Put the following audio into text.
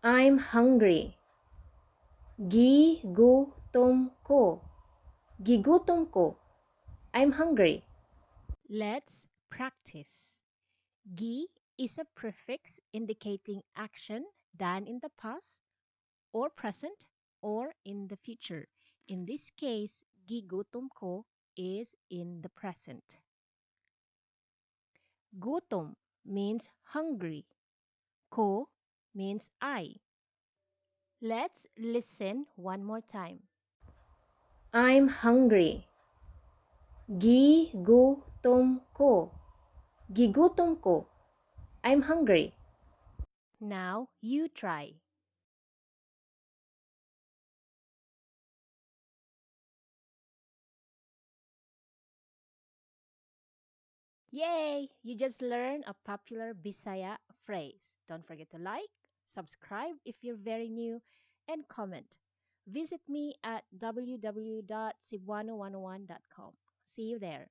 I'm hungry. Gigutom ko. Gigutom ko. I'm hungry. Let's practice. Gi is a prefix indicating action done in the past or present or in the future. In this case, gigutom ko is in the present. Gutom means hungry. Ko means I. Let's listen one more time. I'm hungry. Gigutom ko. Gigutom ko. I'm hungry. Now you try. Yay! You just learned a popular Bisaya phrase. Don't forget to like, subscribe if you're very new, and comment. Visit me at www.cebuano101.com. See you there.